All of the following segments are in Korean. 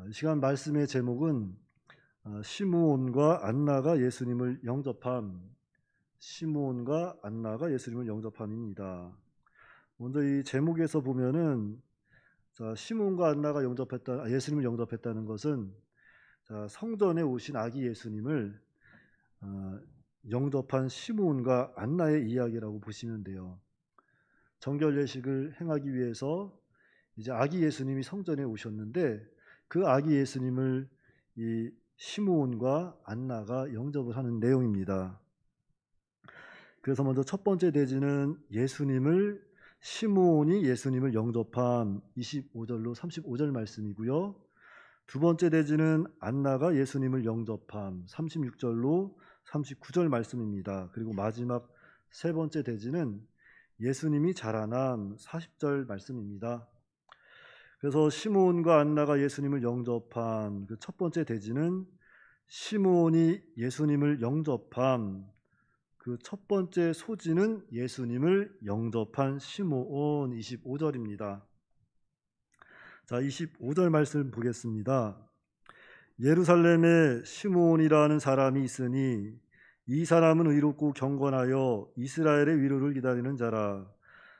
이 시간 말씀의 제목은 시므온과 안나가 예수님을 영접함, 시므온과 안나가 예수님을 영접함입니다. 먼저 이 제목에서 보면은 시므온과 안나가 예수님을 영접했다는 것은 성전에 오신 아기 예수님을 어, 영접한 시므온과 안나의 이야기라고 보시면 돼요. 정결 예식을 행하기 위해서 이제 아기 예수님이 성전에 오셨는데 그 아기 예수님을 이 시므온과 안나가 영접을 하는 내용입니다. 그래서 먼저 첫 번째 대지는 시므온이 예수님을 영접함 25절로 35절 말씀이고요. 두 번째 대지는 안나가 예수님을 영접함 36절로 39절 말씀입니다. 그리고 마지막 세 번째 대지는 예수님이 자라남 40절 말씀입니다. 그래서 시므온과 안나가 예수님을 영접한 그 첫 번째 대지는 시므온이 예수님을 영접한 그 첫 번째 소지는 예수님을 영접한 시므온 25절입니다. 자, 25절 말씀 보겠습니다. 예루살렘에 시므온이라는 사람이 있으니 이 사람은 의롭고 경건하여 이스라엘의 위로를 기다리는 자라.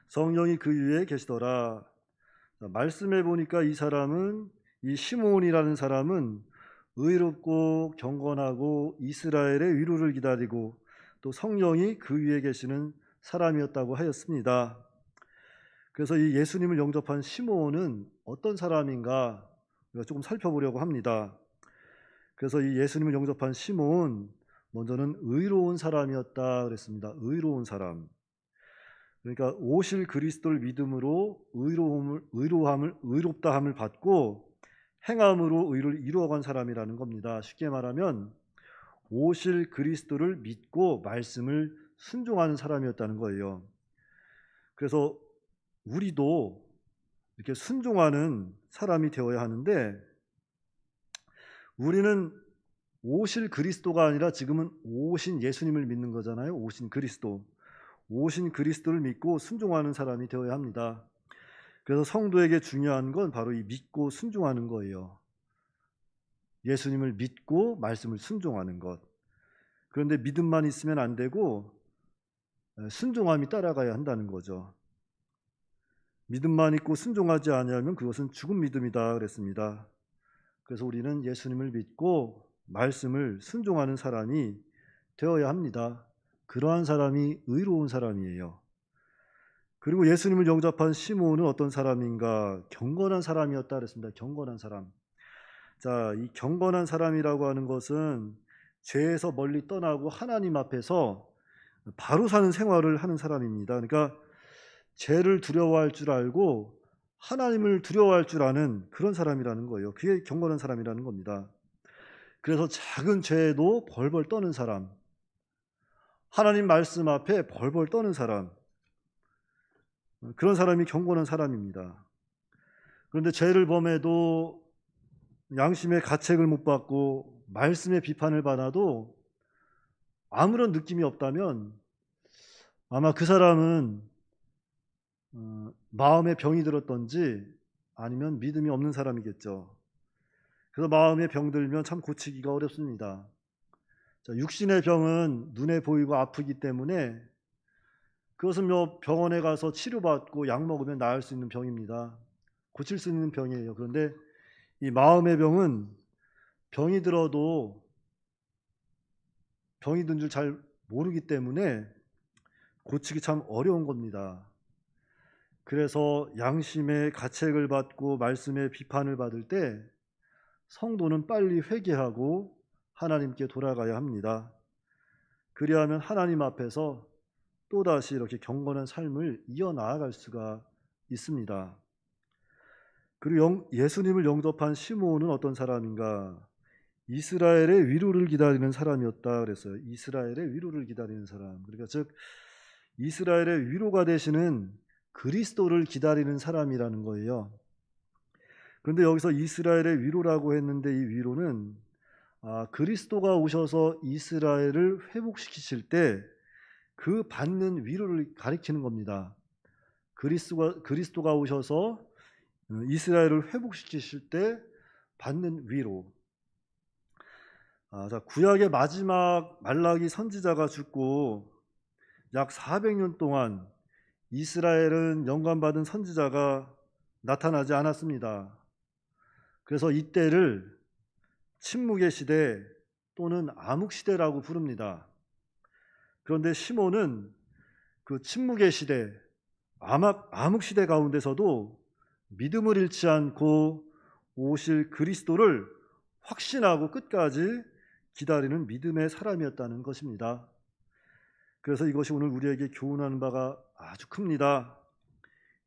성령이 그 위에 계시더라. 말씀해 보니까 이 시므온이라는 사람은 의롭고 경건하고 이스라엘의 위로를 기다리고 또 성령이 그 위에 계시는 사람이었다고 하였습니다. 그래서 이 예수님을 영접한 시므온은 어떤 사람인가 조금 살펴보려고 합니다. 그래서 이 예수님을 영접한 시므온, 먼저는 의로운 사람이었다 그랬습니다. 의로운 사람. 그러니까 오실 그리스도를 믿음으로 의롭다함을 받고 행함으로 의를 이루어간 사람이라는 겁니다. 쉽게 말하면 오실 그리스도를 믿고 말씀을 순종하는 사람이었다는 거예요. 그래서 우리도 이렇게 순종하는 사람이 되어야 하는데, 우리는 오실 그리스도가 아니라 지금은 오신 예수님을 믿는 거잖아요. 오신 그리스도를 믿고 순종하는 사람이 되어야 합니다. 그래서 성도에게 중요한 건 바로 이 믿고 순종하는 거예요. 예수님을 믿고 말씀을 순종하는 것. 그런데 믿음만 있으면 안 되고 순종함이 따라가야 한다는 거죠. 믿음만 있고 순종하지 않으면 그것은 죽은 믿음이다 그랬습니다. 그래서 우리는 예수님을 믿고 말씀을 순종하는 사람이 되어야 합니다. 그러한 사람이 의로운 사람이에요. 그리고 예수님을 영접한 시므온은 어떤 사람인가? 경건한 사람이었다 그랬습니다. 경건한 사람. 자, 이 경건한 사람이라고 하는 것은 죄에서 멀리 떠나고 하나님 앞에서 바로 사는 생활을 하는 사람입니다. 그러니까 죄를 두려워할 줄 알고 하나님을 두려워할 줄 아는 그런 사람이라는 거예요. 그게 경건한 사람이라는 겁니다. 그래서 작은 죄에도 벌벌 떠는 사람, 하나님 말씀 앞에 벌벌 떠는 사람, 그런 사람이 경건한 사람입니다. 그런데 죄를 범해도 양심의 가책을 못 받고 말씀의 비판을 받아도 아무런 느낌이 없다면 아마 그 사람은 마음에 병이 들었던지 아니면 믿음이 없는 사람이겠죠. 그래서 마음에 병 들면 참 고치기가 어렵습니다. 자, 육신의 병은 눈에 보이고 아프기 때문에 그것은 병원에 가서 치료받고 약 먹으면 나을 수 있는 병입니다. 고칠 수 있는 병이에요. 그런데 이 마음의 병은 병이 들어도 병이 든 줄 잘 모르기 때문에 고치기 참 어려운 겁니다. 그래서 양심의 가책을 받고 말씀의 비판을 받을 때 성도는 빨리 회개하고 하나님께 돌아가야 합니다. 그리하면 하나님 앞에서 또다시 이렇게 경건한 삶을 이어나아갈 수가 있습니다. 그리고 예수님을 영접한 시므온은 어떤 사람인가? 이스라엘의 위로를 기다리는 사람이었다 그랬어요. 이스라엘의 위로를 기다리는 사람. 그러니까 즉 이스라엘의 위로가 되시는 그리스도를 기다리는 사람이라는 거예요. 그런데 여기서 이스라엘의 위로라고 했는데 이 위로는 그리스도가 오셔서 이스라엘을 회복시키실 때 그 받는 위로를 가리키는 겁니다. 그리스도가 오셔서 이스라엘을 회복시키실 때 받는 위로. 자, 구약의 마지막 말라기 선지자가 죽고 약 400년 동안 이스라엘은 영감받은 선지자가 나타나지 않았습니다. 그래서 이때를 침묵의 시대 또는 암흑시대라고 부릅니다. 그런데 시몬은 그 침묵의 시대, 암흑시대 가운데서도 믿음을 잃지 않고 오실 그리스도를 확신하고 끝까지 기다리는 믿음의 사람이었다는 것입니다. 그래서 이것이 오늘 우리에게 교훈하는 바가 아주 큽니다.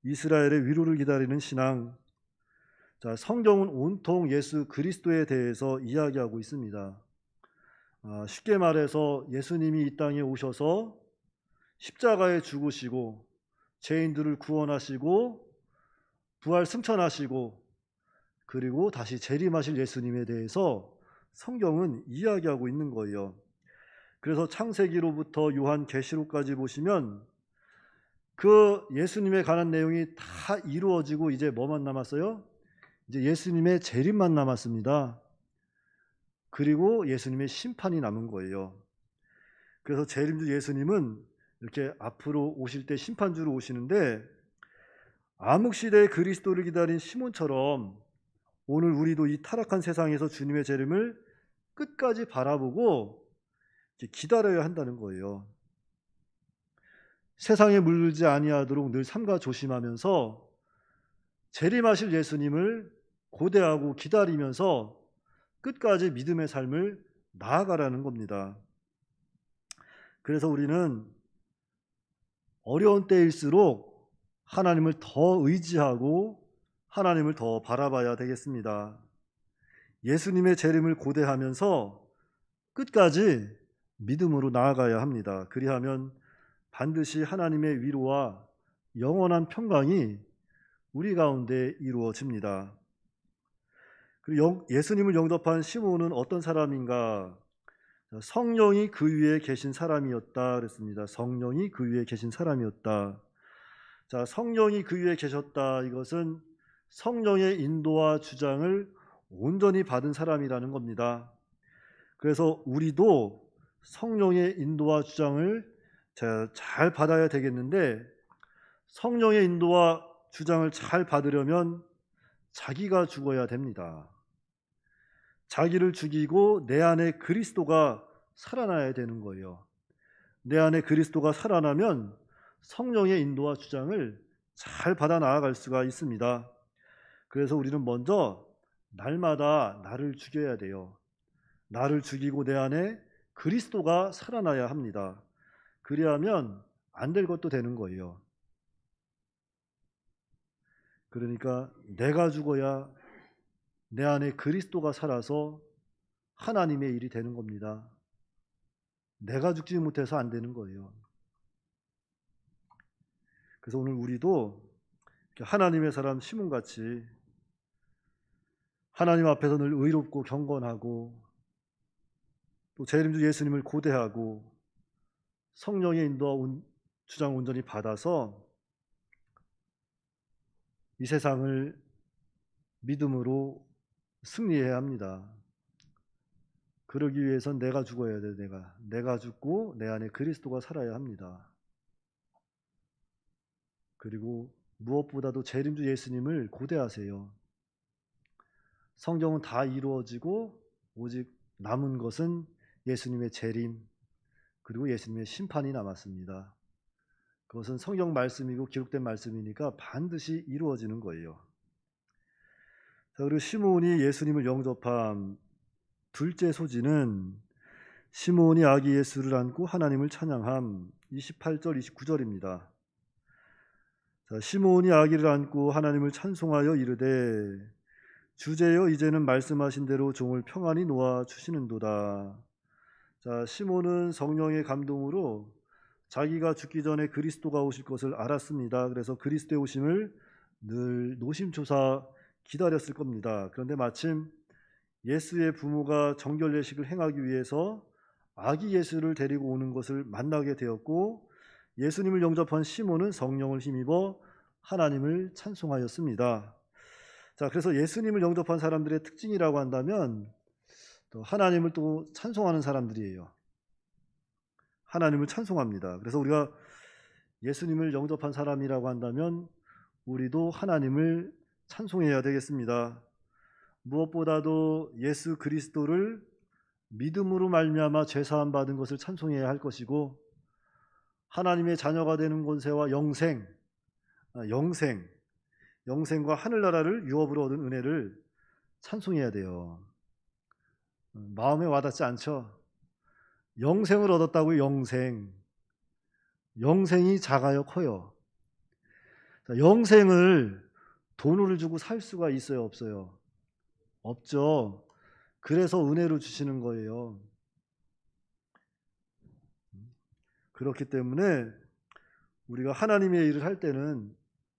이스라엘의 위로를 기다리는 신앙. 자, 성경은 온통 예수 그리스도에 대해서 이야기하고 있습니다. 쉽게 말해서 예수님이 이 땅에 오셔서 십자가에 죽으시고 죄인들을 구원하시고 부활 승천하시고 그리고 다시 재림하실 예수님에 대해서 성경은 이야기하고 있는 거예요. 그래서 창세기로부터 요한계시록까지 보시면 그 예수님에 관한 내용이 다 이루어지고 이제 뭐만 남았어요? 이제 예수님의 재림만 남았습니다. 그리고 예수님의 심판이 남은 거예요. 그래서 재림주 예수님은 이렇게 앞으로 오실 때 심판주로 오시는데 암흑시대의 그리스도를 기다린 시몬처럼 오늘 우리도 이 타락한 세상에서 주님의 재림을 끝까지 바라보고 기다려야 한다는 거예요. 세상에 물들지 아니하도록 늘 삼가 조심하면서 재림하실 예수님을 고대하고 기다리면서 끝까지 믿음의 삶을 나아가라는 겁니다. 그래서 우리는 어려운 때일수록 하나님을 더 의지하고 하나님을 더 바라봐야 되겠습니다. 예수님의 재림을 고대하면서 끝까지 믿음으로 나아가야 합니다. 그리하면 반드시 하나님의 위로와 영원한 평강이 우리 가운데 이루어집니다. 그리고 예수님을 영접한 시몬은 어떤 사람인가? 성령이 그 위에 계신 사람이었다 그랬습니다. 성령이 그 위에 계신 사람이었다. 자, 성령이 그 위에 계셨다. 이것은 성령의 인도와 주장을 온전히 받은 사람이라는 겁니다. 그래서 우리도 성령의 인도와 주장을 잘 받아야 되겠는데 성령의 인도와 주장을 잘 받으려면 자기가 죽어야 됩니다. 자기를 죽이고 내 안에 그리스도가 살아나야 되는 거예요. 내 안에 그리스도가 살아나면 성령의 인도와 주장을 잘 받아 나아갈 수가 있습니다. 그래서 우리는 먼저 날마다 나를 죽여야 돼요. 나를 죽이고 내 안에 그리스도가 살아나야 합니다. 그리하면 안 될 것도 되는 거예요. 그러니까 내가 죽어야 내 안에 그리스도가 살아서 하나님의 일이 되는 겁니다. 내가 죽지 못해서 안 되는 거예요. 그래서 오늘 우리도 하나님의 사람 시몬같이 하나님 앞에서 늘 의롭고 경건하고 또 재림주 예수님을 고대하고 성령의 인도와 주장 온전히 받아서 이 세상을 믿음으로 승리해야 합니다. 그러기 위해선 내가 죽어야 돼. 내가 죽고 내 안에 그리스도가 살아야 합니다. 그리고 무엇보다도 재림주 예수님을 고대하세요. 성경은 다 이루어지고 오직 남은 것은 예수님의 재림 그리고 예수님의 심판이 남았습니다. 그것은 성경 말씀이고 기록된 말씀이니까 반드시 이루어지는 거예요. 자, 그리고 시몬이 예수님을 영접한 둘째 소지는 시몬이 아기 예수를 안고 하나님을 찬양함 28절 29절입니다. 자, 시몬이 아기를 안고 하나님을 찬송하여 이르되 주제여 이제는 말씀하신 대로 종을 평안히 놓아 주시는도다. 자, 시몬은 성령의 감동으로 자기가 죽기 전에 그리스도가 오실 것을 알았습니다. 그래서 그리스도의 오심을 늘 노심초사 기다렸을 겁니다. 그런데 마침 예수의 부모가 정결 예식을 행하기 위해서 아기 예수를 데리고 오는 것을 만나게 되었고 예수님을 영접한 시몬은 성령을 힘입어 하나님을 찬송하였습니다. 자, 그래서 예수님을 영접한 사람들의 특징이라고 한다면 또 하나님을 또 찬송하는 사람들이에요. 하나님을 찬송합니다. 그래서 우리가 예수님을 영접한 사람이라고 한다면 우리도 하나님을 찬송해야 되겠습니다. 무엇보다도 예수 그리스도를 믿음으로 말미암아 죄 사함 받은 것을 찬송해야 할 것이고, 하나님의 자녀가 되는 권세와 영생과 하늘나라를 유업으로 얻은 은혜를 찬송해야 돼요. 마음에 와닿지 않죠? 영생을 얻었다고요. 영생이 작아요, 커요? 자, 영생을 돈을 주고 살 수가 있어요, 없어요? 없죠. 그래서 은혜로 주시는 거예요. 그렇기 때문에 우리가 하나님의 일을 할 때는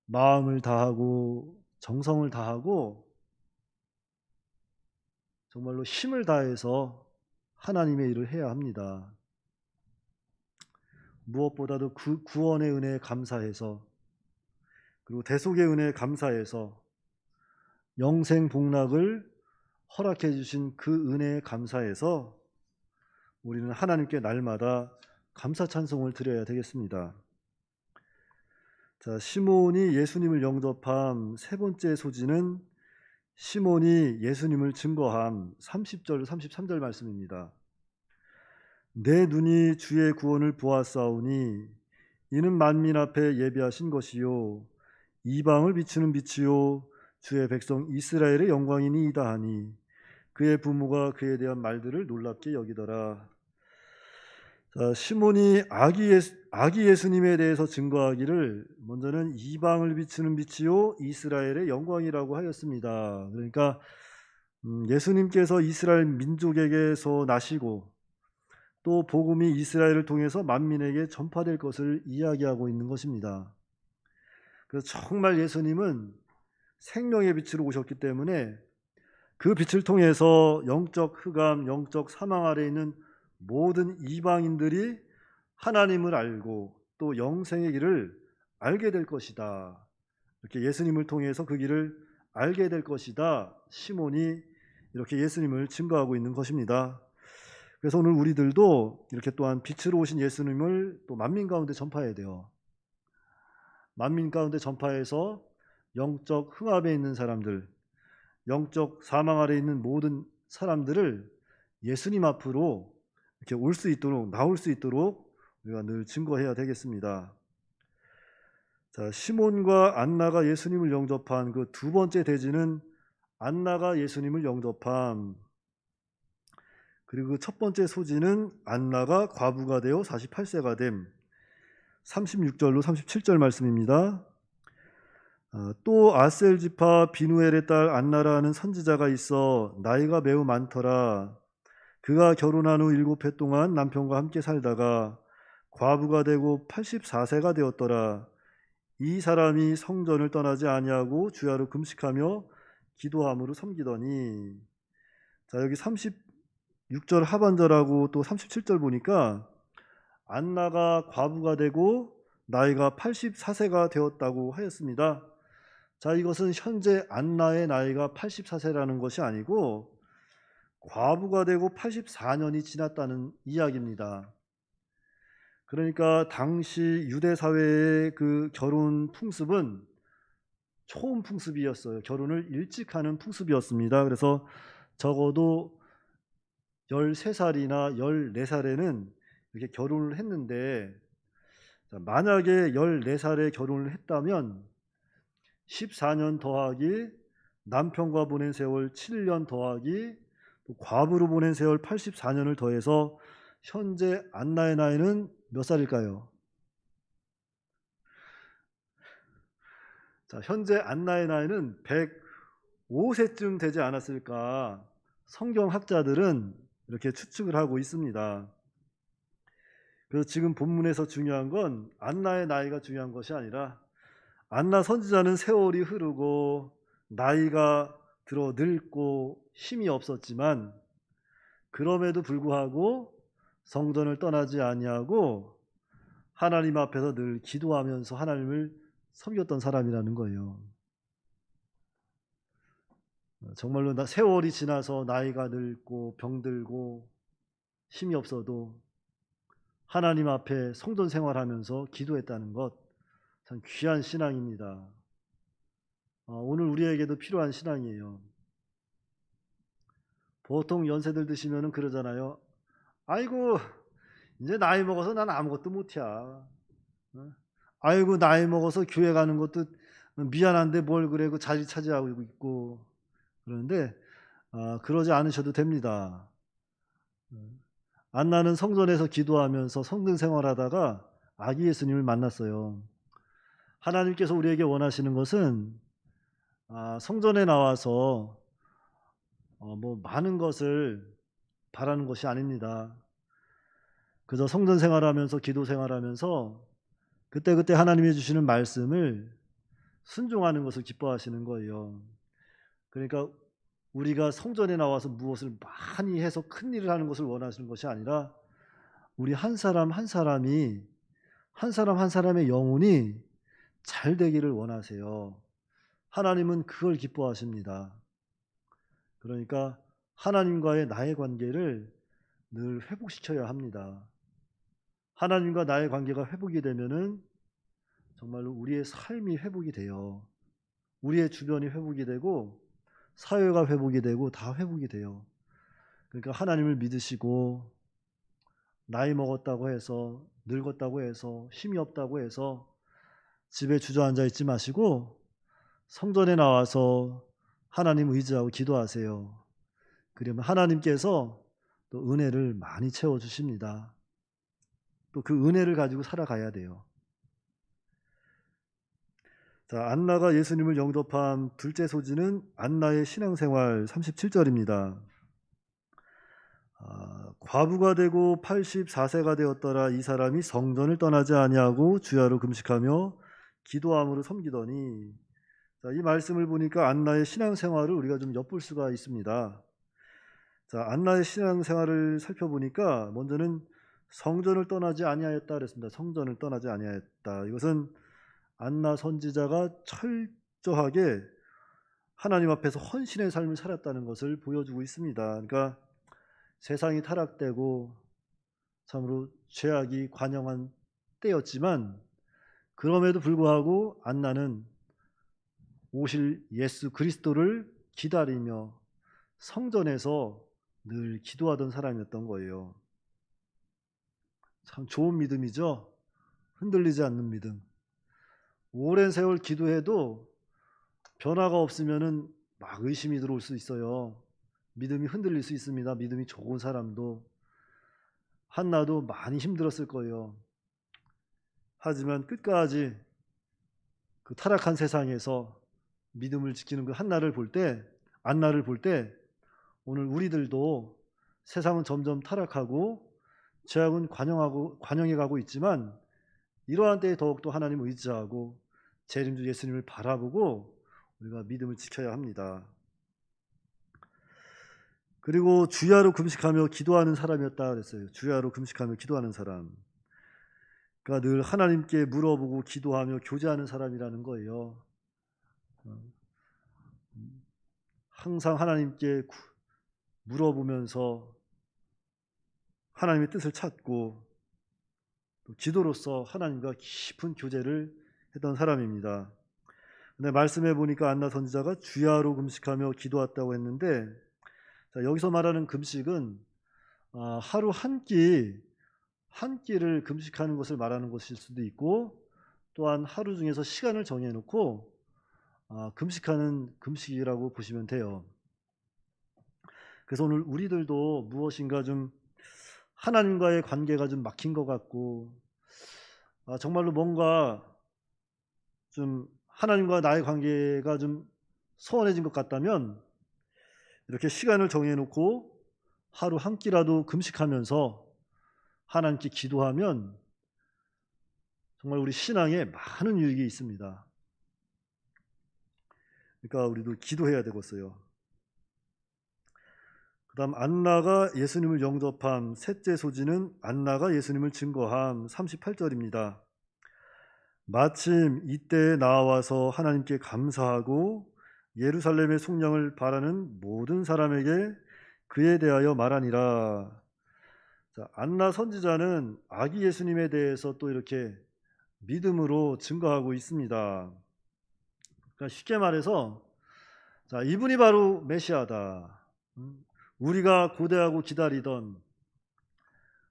마음을 다하고 정성을 다하고 정말로 힘을 다해서 하나님의 일을 해야 합니다. 무엇보다도 구원의 은혜에 감사해서, 그리고 대속의 은혜에 감사해서, 영생 복락을 허락해 주신 그 은혜에 감사해서 우리는 하나님께 날마다 감사 찬송을 드려야 되겠습니다. 자, 시몬이 예수님을 영접함 세 번째 소지는 시몬이 예수님을 증거함 30절 33절 말씀입니다. 내 눈이 주의 구원을 보았사오니 이는 만민 앞에 예비하신 것이요 이방을 비추는 빛이요 주의 백성 이스라엘의 영광이니이다 하니 그의 부모가 그에 대한 말들을 놀랍게 여기더라. 자, 시몬이 아기 예수님에 대해서 증거하기를 먼저는 이방을 비추는 빛이요 이스라엘의 영광이라고 하였습니다. 그러니까 예수님께서 이스라엘 민족에게서 나시고 또 복음이 이스라엘을 통해서 만민에게 전파될 것을 이야기하고 있는 것입니다. 그래서 정말 예수님은 생명의 빛으로 오셨기 때문에 그 빛을 통해서 영적 흑암, 영적 사망 아래에 있는 모든 이방인들이 하나님을 알고 또 영생의 길을 알게 될 것이다. 이렇게 예수님을 통해서 그 길을 알게 될 것이다. 시몬이 이렇게 예수님을 증거하고 있는 것입니다. 그래서 오늘 우리들도 이렇게 또한 빛으로 오신 예수님을 또 만민 가운데 전파해야 돼요. 만민 가운데 전파해서 영적 흑암에 있는 사람들, 영적 사망 아래에 있는 모든 사람들을 예수님 앞으로 이렇게 올 수 있도록, 나올 수 있도록 우리가 늘 증거해야 되겠습니다. 자, 시몬과 안나가 예수님을 영접한 그 두 번째 대지는 안나가 예수님을 영접함. 그리고 그 첫 번째 소지는 안나가 과부가 되어 48세가 됨. 36절로 37절 말씀입니다. 또 아셀 지파 비누엘의 딸 안나라는 선지자가 있어 나이가 매우 많더라. 그가 결혼한 후 7해 동안 남편과 함께 살다가 과부가 되고 84세가 되었더라. 이 사람이 성전을 떠나지 아니하고 주야로 금식하며 기도함으로 섬기더니. 자, 여기 36절 하반절하고 또 37절 보니까 안나가 과부가 되고 나이가 84세가 되었다고 하였습니다. 자, 이것은 현재 안나의 나이가 84세라는 것이 아니고 과부가 되고 84년이 지났다는 이야기입니다. 그러니까 당시 유대 사회의 그 결혼 풍습은 초혼 풍습이었어요. 결혼을 일찍 하는 풍습이었습니다. 그래서 적어도 13살이나 14살에는 이렇게 결혼을 했는데, 만약에 14살에 결혼을 했다면 14년 더하기 남편과 보낸 세월 7년 더하기 또 과부로 보낸 세월 84년을 더해서 현재 안나의 나이는 몇 살일까요? 자, 현재 안나의 나이는 105세쯤 되지 않았을까 성경학자들은 이렇게 추측을 하고 있습니다. 그래서 지금 본문에서 중요한 건 안나의 나이가 중요한 것이 아니라 안나 선지자는 세월이 흐르고 나이가 들어 늙고 힘이 없었지만 그럼에도 불구하고 성전을 떠나지 아니하고 하나님 앞에서 늘 기도하면서 하나님을 섬겼던 사람이라는 거예요. 정말로 세월이 지나서 나이가 늙고 병들고 힘이 없어도 하나님 앞에 성전 생활하면서 기도했다는 것, 참 귀한 신앙입니다. 오늘 우리에게도 필요한 신앙이에요. 보통 연세들 드시면은 그러잖아요. 아이고, 이제 나이 먹어서 난 아무것도 못해. 아이고, 나이 먹어서 교회 가는 것도 미안한데 뭘 그래, 그 자리 차지하고 있고. 그런데 그러지 않으셔도 됩니다. 안나는 성전에서 기도하면서 성전 생활하다가 아기 예수님을 만났어요. 하나님께서 우리에게 원하시는 것은 성전에 나와서 뭐 많은 것을 바라는 것이 아닙니다. 그저 성전 생활하면서 기도 생활하면서 그때그때 하나님이 주시는 말씀을 순종하는 것을 기뻐하시는 거예요. 그러니까 우리가 성전에 나와서 무엇을 많이 해서 큰 일을 하는 것을 원하시는 것이 아니라 우리 한 사람 한 사람이 한 사람 한 사람의 영혼이 잘 되기를 원하세요. 하나님은 그걸 기뻐하십니다. 그러니까 하나님과의 나의 관계를 늘 회복시켜야 합니다. 하나님과 나의 관계가 회복이 되면은 정말로 우리의 삶이 회복이 돼요. 우리의 주변이 회복이 되고 사회가 회복이 되고 다 회복이 돼요. 그러니까 하나님을 믿으시고 나이 먹었다고 해서 늙었다고 해서 힘이 없다고 해서 집에 주저앉아 있지 마시고 성전에 나와서 하나님 의지하고 기도하세요. 그러면 하나님께서 또 은혜를 많이 채워주십니다. 또 그 은혜를 가지고 살아가야 돼요. 자, 안나가 예수님을 영접한 둘째 소지는 안나의 신앙생활 37절입니다. 과부가 되고 84세가 되었더라. 이 사람이 성전을 떠나지 아니하고 주야로 금식하며 기도함으로 섬기더니. 자, 이 말씀을 보니까 안나의 신앙생활을 우리가 좀 엿볼 수가 있습니다. 자, 안나의 신앙생활을 살펴보니까 먼저는 성전을 떠나지 아니하였다 그랬습니다. 성전을 떠나지 아니하였다. 이것은 안나 선지자가 철저하게 하나님 앞에서 헌신의 삶을 살았다는 것을 보여주고 있습니다. 그러니까 세상이 타락되고 참으로 죄악이 관영한 때였지만 그럼에도 불구하고 안나는 오실 예수 그리스도를 기다리며 성전에서 늘 기도하던 사람이었던 거예요. 참 좋은 믿음이죠. 흔들리지 않는 믿음. 오랜 세월 기도해도 변화가 없으면은 막 의심이 들어올 수 있어요. 믿음이 흔들릴 수 있습니다. 믿음이 좋은 사람도. 한나도 많이 힘들었을 거예요. 하지만 끝까지 그 타락한 세상에서 믿음을 지키는 그 한나를 볼 때, 안나를 볼 때 오늘 우리들도 세상은 점점 타락하고 죄악은 관영해 가고 있지만 이러한 때에 더욱더 하나님을 의지하고 재림주 예수님을 바라보고 우리가 믿음을 지켜야 합니다. 그리고 주야로 금식하며 기도하는 사람이었다 그랬어요. 주야로 금식하며 기도하는 사람. 그러니까 늘 하나님께 물어보고 기도하며 교제하는 사람이라는 거예요. 항상 하나님께 물어보면서 하나님의 뜻을 찾고 또 기도로서 하나님과 깊은 교제를 했던 사람입니다. 근데 말씀해 보니까 안나 선지자가 주야로 금식하며 기도했다고 했는데, 자, 여기서 말하는 금식은 하루 한 끼를 금식하는 것을 말하는 것일 수도 있고, 또한 하루 중에서 시간을 정해놓고 금식하는 금식이라고 보시면 돼요. 그래서 오늘 우리들도 무엇인가 좀 하나님과의 관계가 좀 막힌 것 같고 정말로 뭔가 좀 하나님과 나의 관계가 좀 소원해진 것 같다면 이렇게 시간을 정해놓고 하루 한 끼라도 금식하면서 하나님께 기도하면 정말 우리 신앙에 많은 유익이 있습니다. 그러니까 우리도 기도해야 되겠어요. 그 다음 안나가 예수님을 영접함 셋째 소지는 안나가 예수님을 증거함 38절입니다. 마침 이때에 나와서 하나님께 감사하고 예루살렘의 속량을 바라는 모든 사람에게 그에 대하여 말하니라. 자, 안나 선지자는 아기 예수님에 대해서 또 이렇게 믿음으로 증거하고 있습니다. 그러니까 쉽게 말해서, 자, 이분이 바로 메시아다. 우리가 고대하고 기다리던,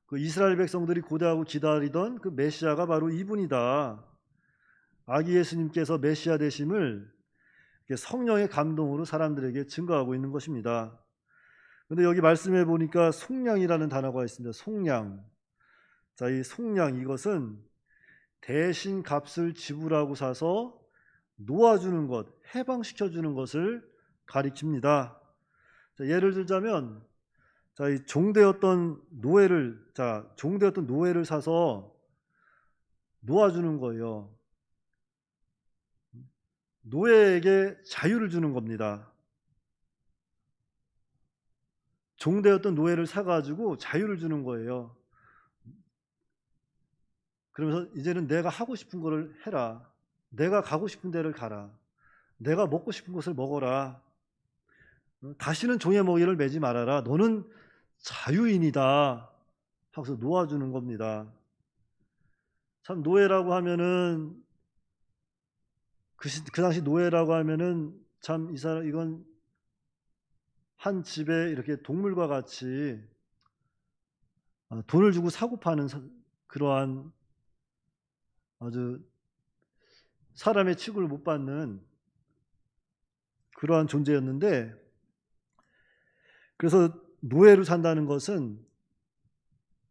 그 이스라엘 백성들이 고대하고 기다리던 그 메시아가 바로 이분이다. 아기 예수님께서 메시아 되심을 성령의 감동으로 사람들에게 증거하고 있는 것입니다. 그런데 여기 말씀해 보니까 속량이라는 단어가 있습니다. 속량. 자, 이 속량, 이것은 대신 값을 지불하고 사서 놓아주는 것, 해방시켜주는 것을 가리킵니다. 자, 예를 들자면, 자, 이 종되었던 노예를 사서 놓아주는 거예요. 노예에게 자유를 주는 겁니다. 종되었던 노예를 사가지고 자유를 주는 거예요. 그러면서 이제는 내가 하고 싶은 거를 해라. 내가 가고 싶은 데를 가라. 내가 먹고 싶은 것을 먹어라. 다시는 종의 먹이를 매지 말아라. 너는 자유인이다. 하고서 놓아주는 겁니다. 참, 노예라고 하면은, 그 당시 노예라고 하면은 참 이건 한 집에 이렇게 동물과 같이 돈을 주고 사고 파는 그러한 아주 사람의 취급을 못 받는 그러한 존재였는데, 그래서 노예로 산다는 것은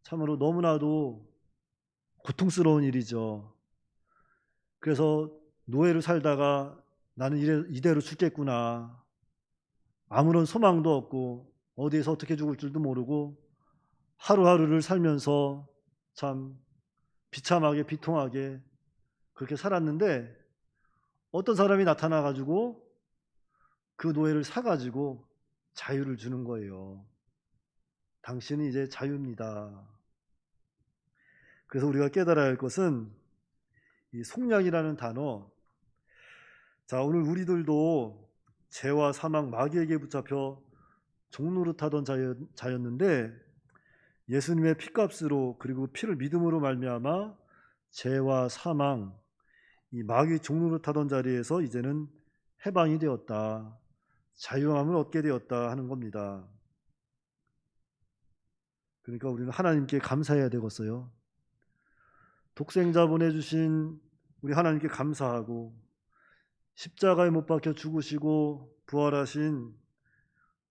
참으로 너무나도 고통스러운 일이죠. 그래서 노예로 살다가 나는 이대로 죽겠구나, 아무런 소망도 없고 어디에서 어떻게 죽을 줄도 모르고 하루하루를 살면서 참 비참하게 비통하게 그렇게 살았는데, 어떤 사람이 나타나 가지고 그 노예를 사가지고 자유를 주는 거예요. 당신은 이제 자유입니다. 그래서 우리가 깨달아야 할 것은 이 속량이라는 단어. 자, 오늘 우리들도 죄와 사망 마귀에게 붙잡혀 종노릇하던 자였는데, 예수님의 피값으로, 그리고 피를 믿음으로 말미암아 죄와 사망, 이 마귀 종노릇하던 자리에서 이제는 해방이 되었다, 자유함을 얻게 되었다 하는 겁니다. 그러니까 우리는 하나님께 감사해야 되겠어요. 독생자 보내주신 우리 하나님께 감사하고, 십자가에 못 박혀 죽으시고 부활하신,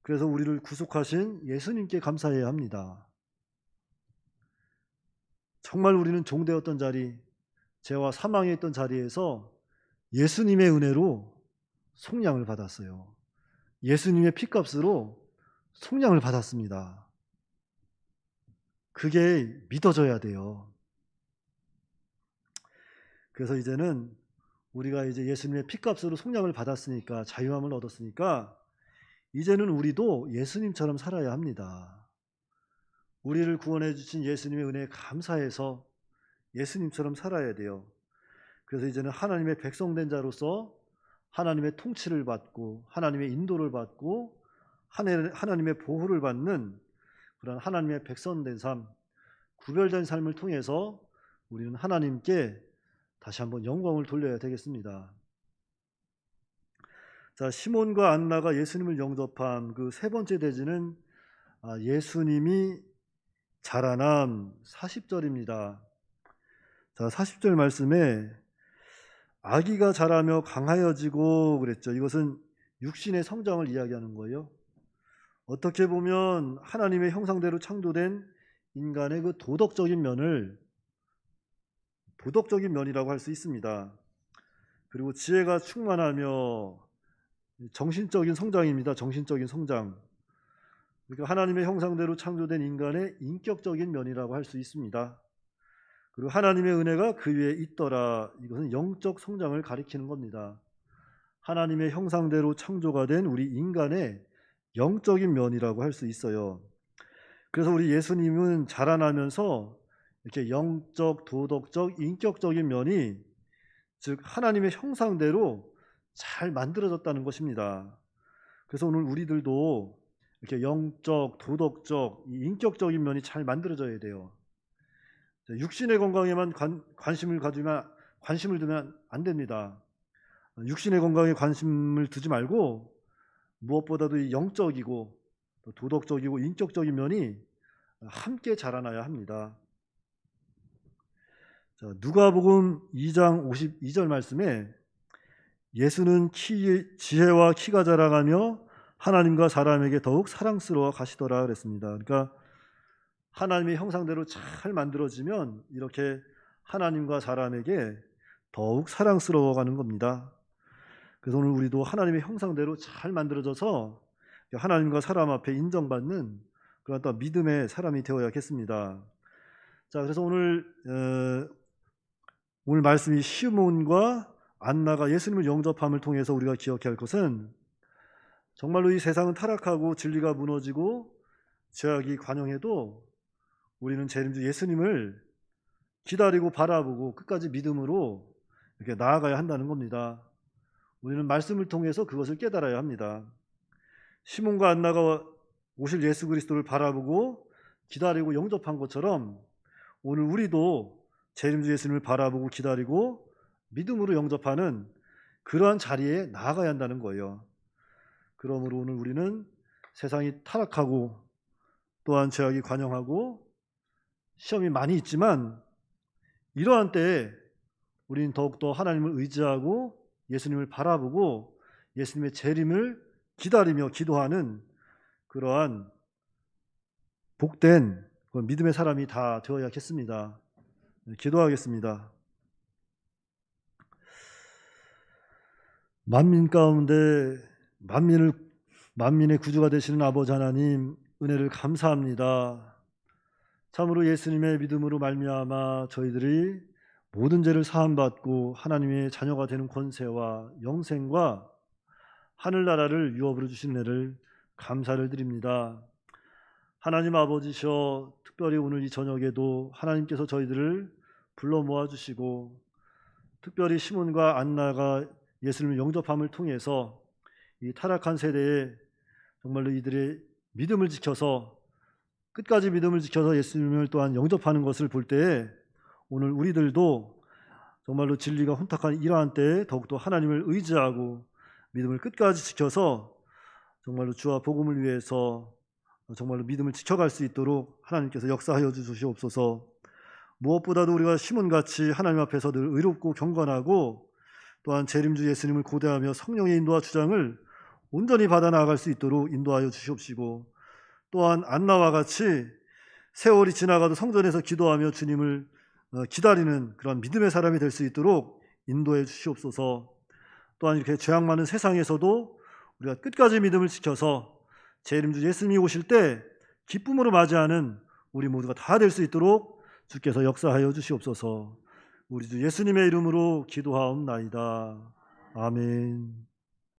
그래서 우리를 구속하신 예수님께 감사해야 합니다. 정말 우리는 종되었던 자리, 죄와 사망에 있던 자리에서 예수님의 은혜로 속량을 받았어요. 예수님의 피값으로 속량을 받았습니다. 그게 믿어져야 돼요. 그래서 이제는 우리가 이제 예수님의 피값으로 속량을 받았으니까, 자유함을 얻었으니까, 이제는 우리도 예수님처럼 살아야 합니다. 우리를 구원해 주신 예수님의 은혜에 감사해서 예수님처럼 살아야 돼요. 그래서 이제는 하나님의 백성된 자로서 하나님의 통치를 받고 하나님의 인도를 받고 하나님의 보호를 받는 그런 하나님의 백성된 삶, 구별된 삶을 통해서 우리는 하나님께 다시 한번 영광을 돌려야 되겠습니다. 자, 시몬과 안나가 예수님을 영접한 그 세 번째 대지는 예수님이 자라남 40절입니다. 자, 40절 말씀에 아기가 자라며 강하여지고 그랬죠. 이것은 육신의 성장을 이야기하는 거예요. 어떻게 보면 하나님의 형상대로 창조된 인간의 그 도덕적인 면이라고 할 수 있습니다. 그리고 지혜가 충만하며 정신적인 성장입니다. 정신적인 성장. 그러니까 하나님의 형상대로 창조된 인간의 인격적인 면이라고 할 수 있습니다. 그리고 하나님의 은혜가 그 위에 있더라. 이것은 영적 성장을 가리키는 겁니다. 하나님의 형상대로 창조가 된 우리 인간의 영적인 면이라고 할 수 있어요. 그래서 우리 예수님은 자라나면서 이렇게 영적, 도덕적, 인격적인 면이, 즉 하나님의 형상대로 잘 만들어졌다는 것입니다. 그래서 오늘 우리들도 이렇게 영적, 도덕적, 인격적인 면이 잘 만들어져야 돼요. 육신의 건강에만 관심을 두면 안 됩니다. 육신의 건강에 관심을 두지 말고 무엇보다도 이 영적이고 도덕적이고 인격적인 면이 함께 자라나야 합니다. 자, 누가복음 2장 52절 말씀에 예수는 지혜와 키가 자라가며 하나님과 사람에게 더욱 사랑스러워 가시더라 그랬습니다. 그러니까 하나님의 형상대로 잘 만들어지면 이렇게 하나님과 사람에게 더욱 사랑스러워 가는 겁니다. 그래서 오늘 우리도 하나님의 형상대로 잘 만들어져서 하나님과 사람 앞에 인정받는 그런 또 믿음의 사람이 되어야겠습니다. 자, 그래서 오늘 말씀이 시몬과 안나가 예수님을 영접함을 통해서 우리가 기억해야 할 것은 정말로 이 세상은 타락하고 진리가 무너지고 죄악이 관영해도 우리는 재림주 예수님을 기다리고 바라보고 끝까지 믿음으로 이렇게 나아가야 한다는 겁니다. 우리는 말씀을 통해서 그것을 깨달아야 합니다. 시몬과 안나가 오실 예수 그리스도를 바라보고 기다리고 영접한 것처럼 오늘 우리도 재림주 예수님을 바라보고 기다리고 믿음으로 영접하는 그러한 자리에 나아가야 한다는 거예요. 그러므로 오늘 우리는 세상이 타락하고 또한 죄악이 관영하고 시험이 많이 있지만 이러한 때에 우리는 더욱더 하나님을 의지하고 예수님을 바라보고 예수님의 재림을 기다리며 기도하는 그러한 복된 믿음의 사람이 다 되어야겠습니다. 기도하겠습니다. 만민 가운데 만민의 구주가 되시는 아버지 하나님, 은혜를 감사합니다. 참으로 예수님의 믿음으로 말미암아 저희들이 모든 죄를 사함받고 하나님의 자녀가 되는 권세와 영생과 하늘나라를 유업으로 주신 은혜를 감사를 드립니다. 하나님 아버지셔, 특별히 오늘 이 저녁에도 하나님께서 저희들을 불러 모아주시고 특별히 시몬과 안나가 예수님을 영접함을 통해서 이 타락한 세대에 정말로 이들의 믿음을 지켜서 끝까지 믿음을 지켜서 예수님을 또한 영접하는 것을 볼 때에 오늘 우리들도 정말로 진리가 혼탁한 이러한 때에 더욱더 하나님을 의지하고 믿음을 끝까지 지켜서 정말로 주와 복음을 위해서 정말로 믿음을 지켜갈 수 있도록 하나님께서 역사하여 주시옵소서. 무엇보다도 우리가 시몬같이 하나님 앞에서 늘 의롭고 경건하고 또한 재림주 예수님을 고대하며 성령의 인도와 주장을 온전히 받아 나아갈 수 있도록 인도하여 주시옵시고 또한 안나와 같이 세월이 지나가도 성전에서 기도하며 주님을 기다리는 그런 믿음의 사람이 될 수 있도록 인도해 주시옵소서. 또한 이렇게 죄악 많은 세상에서도 우리가 끝까지 믿음을 지켜서 재림주 예수님이 오실 때 기쁨으로 맞이하는 우리 모두가 다 될 수 있도록 주께서 역사하여 주시옵소서. 우리 주 예수님의 이름으로 기도하옵나이다. 아멘.